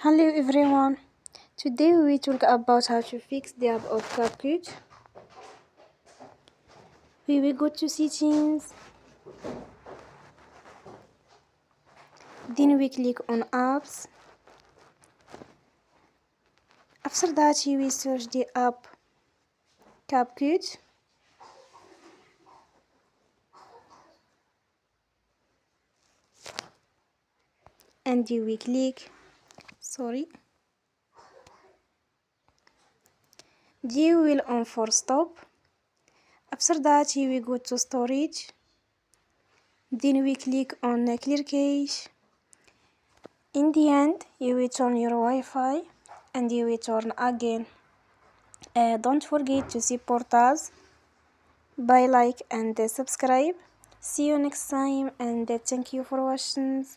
Hello everyone, today we talk about how to fix the app of Capcut. We will go to settings, then we click on apps. After that we will search the app Capcut. And you will click you will on Forcestop. After that you will go to storage, then we click on clear cache. In the end you will turn your Wi-Fi and you will turn again. Don't forget to support us by like and subscribe. See you next time and thank you for watching.